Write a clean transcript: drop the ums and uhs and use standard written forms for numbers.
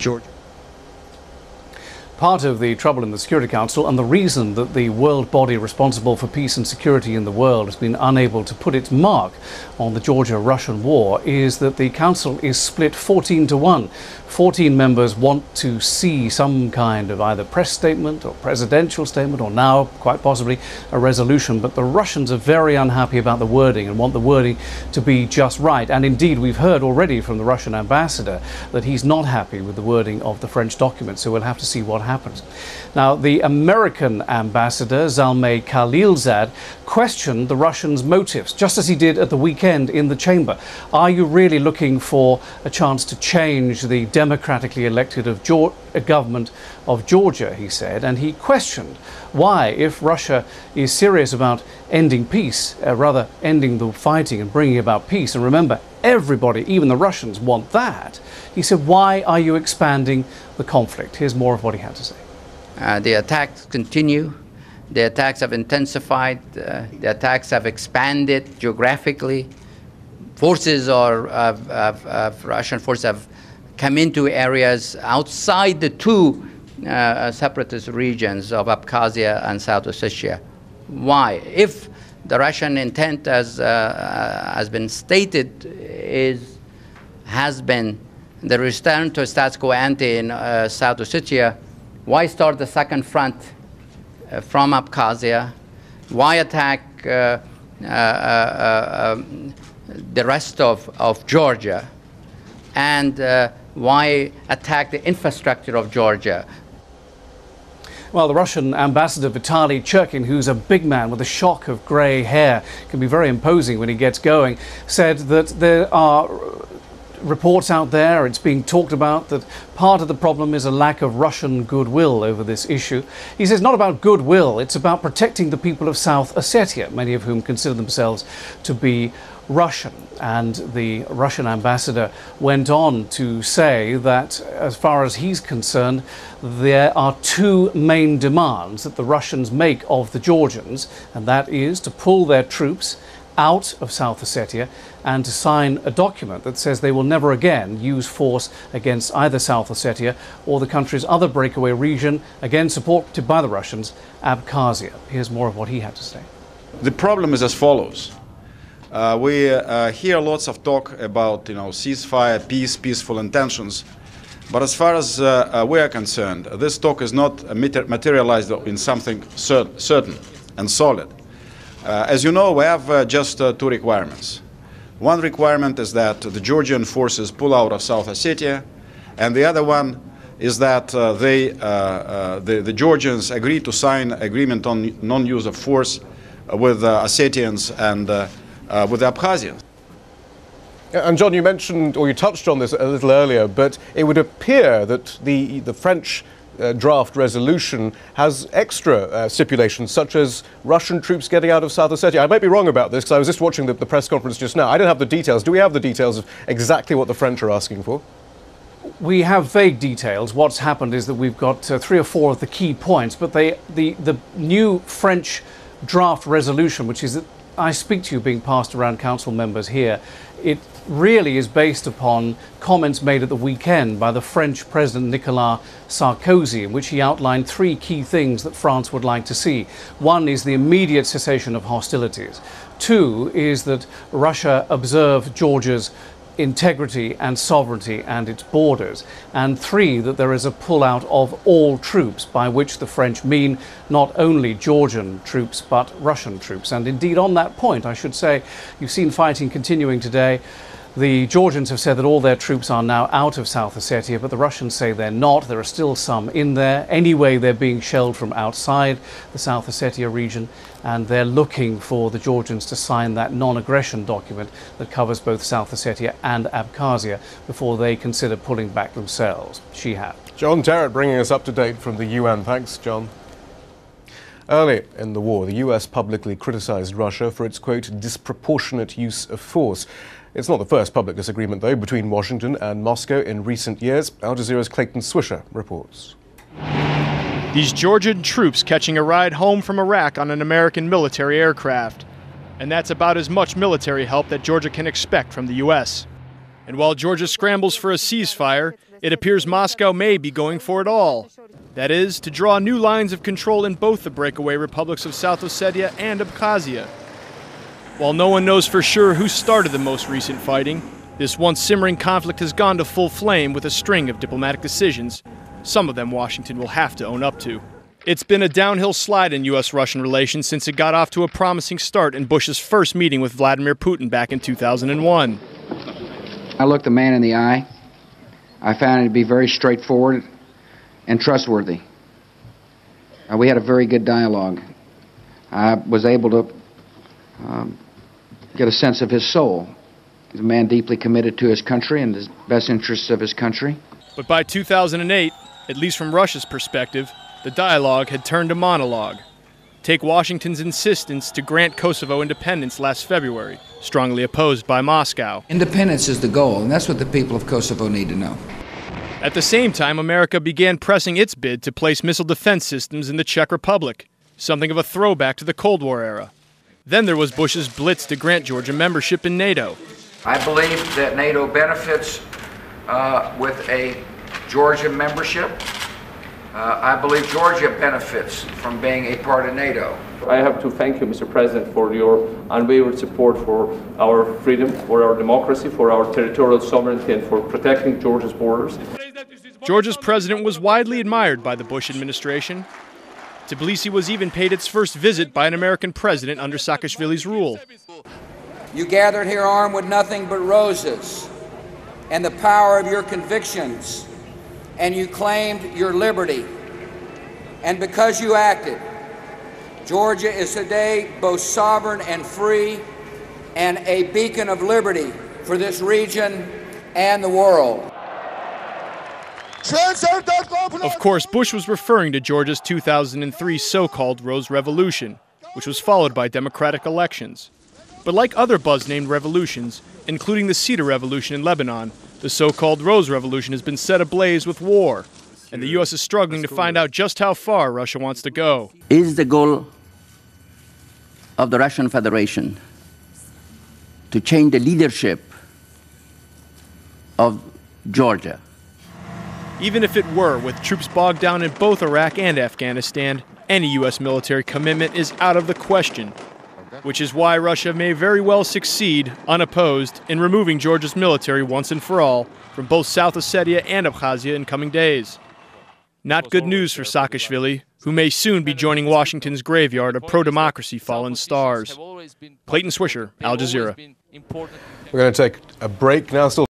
Georgia. Part of the trouble in the Security Council and the reason that the world body responsible for peace and security in the world has been unable to put its mark on the Georgia-Russian war is that the Council is split 14-1. 14 members want to see some kind of either press statement or presidential statement or now, quite possibly, a resolution. But the Russians are very unhappy about the wording and want the wording to be just right. And indeed, we've heard already from the Russian ambassador that he's not happy with the wording of the French document. So we'll have to see what happens. Now, the American ambassador, Zalmay Khalilzad, questioned the Russians' motives, just as he did at the weekend in the chamber. Are you really looking for a chance to change the democratically elected government of Georgia, he said, and he questioned why, if Russia is serious about ending peace, rather ending the fighting and bringing about peace, and remember, everybody, even the Russians, want that, he said, why are you expanding the conflict? Here's more of what he had to say. The attacks continue. The attacks have intensified. The attacks have expanded geographically. Russian forces have come into areas outside the two separatist regions of Abkhazia and South Ossetia. Why? If the Russian intent, as has been stated, has been the return to status quo ante in South Ossetia, why start the second front from Abkhazia? Why attack the rest of Georgia? And why attack the infrastructure of Georgia? Well, the Russian ambassador Vitaly Churkin, who's a big man with a shock of grey hair, can be very imposing when he gets going, said that there are reports out there, it's being talked about, that part of the problem is a lack of Russian goodwill over this issue. He says it's not about goodwill, it's about protecting the people of South Ossetia, many of whom consider themselves to be Russian. And the Russian ambassador went on to say that, as far as he's concerned, there are two main demands that the Russians make of the Georgians, and that is to pull their troops out of South Ossetia and to sign a document that says they will never again use force against either South Ossetia or the country's other breakaway region, again supported by the Russians, Abkhazia. Here's more of what he had to say. The problem is as follows. We hear lots of talk about, ceasefire, peace, peaceful intentions. But as far as we are concerned, this talk is not materialized in something certain and solid. As you know, we have just two requirements. One requirement is that the Georgian forces pull out of South Ossetia, and the other one is that the Georgians agree to sign agreement on non-use of force with Ossetians and with the Abkhazians. And John, you mentioned, or you touched on this a little earlier, but it would appear that the French draft resolution has extra stipulations, such as Russian troops getting out of South Ossetia. I might be wrong about this, because I was just watching the press conference just now. I don't have the details. Do we have the details of exactly what the French are asking for? We have vague details. What's happened is that we've got 3 or 4 of the key points, but the new French draft resolution, which is, I speak to you, being passed around council members here, it really is based upon comments made at the weekend by the French President Nicolas Sarkozy, in which he outlined 3 key things that France would like to see. One is the immediate cessation of hostilities. 2 is that Russia observe Georgia's integrity and sovereignty and its borders, and 3, that there is a pullout of all troops, by which the French mean not only Georgian troops but Russian troops. And indeed, on that point, I should say, you've seen fighting continuing today. The Georgians have said that all their troops are now out of South Ossetia, but the Russians say they're not. There are still some in there. Anyway, they're being shelled from outside the South Ossetia region, and they're looking for the Georgians to sign that non-aggression document that covers both South Ossetia and Abkhazia before they consider pulling back themselves. Shihab. John Terrett bringing us up to date from the UN. Thanks, John. Early in the war, the US publicly criticized Russia for its, quote, disproportionate use of force. It's not the first public disagreement, though, between Washington and Moscow in recent years. Al Jazeera's Clayton Swisher reports. These Georgian troops catching a ride home from Iraq on an American military aircraft. And that's about as much military help that Georgia can expect from the U.S. And while Georgia scrambles for a ceasefire, It appears Moscow may be going for it all. That is, to draw new lines of control in both the breakaway republics of South Ossetia and Abkhazia. While no one knows for sure who started the most recent fighting, this once simmering conflict has gone to full flame with a string of diplomatic decisions, some of them Washington will have to own up to. It's been a downhill slide in U.S.-Russian relations since it got off to a promising start in Bush's first meeting with Vladimir Putin back in 2001. I looked the man in the eye. I found it to be very straightforward and trustworthy. We had a very good dialogue. I was able to get a sense of his soul. He's a man deeply committed to his country and the best interests of his country. But by 2008, at least from Russia's perspective, the dialogue had turned to monologue. Take Washington's insistence to grant Kosovo independence last February, strongly opposed by Moscow. Independence is the goal, and that's what the people of Kosovo need to know. At the same time, America began pressing its bid to place missile defense systems in the Czech Republic, something of a throwback to the Cold War era. Then there was Bush's blitz to grant Georgia membership in NATO. I believe that NATO benefits with a Georgia membership. I believe Georgia benefits from being a part of NATO. I have to thank you, Mr. President, for your unwavering support for our freedom, for our democracy, for our territorial sovereignty, and for protecting Georgia's borders. Georgia's president was widely admired by the Bush administration. Tbilisi was even paid its first visit by an American president under Saakashvili's rule. You gathered here armed with nothing but roses and the power of your convictions, and you claimed your liberty. And because you acted, Georgia is today both sovereign and free and a beacon of liberty for this region and the world. Of course, Bush was referring to Georgia's 2003 so-called Rose Revolution, which was followed by democratic elections. But like other buzz-named revolutions, including the Cedar Revolution in Lebanon, the so-called Rose Revolution has been set ablaze with war, and the U.S. is struggling to find out just how far Russia wants to go. Is the goal of the Russian Federation to change the leadership of Georgia? Even if it were, with troops bogged down in both Iraq and Afghanistan, any U.S. military commitment is out of the question, which is why Russia may very well succeed, unopposed, in removing Georgia's military once and for all from both South Ossetia and Abkhazia in coming days. Not good news for Saakashvili, who may soon be joining Washington's graveyard of pro-democracy fallen stars. Clayton Swisher, Al Jazeera. We're going to take a break now. Still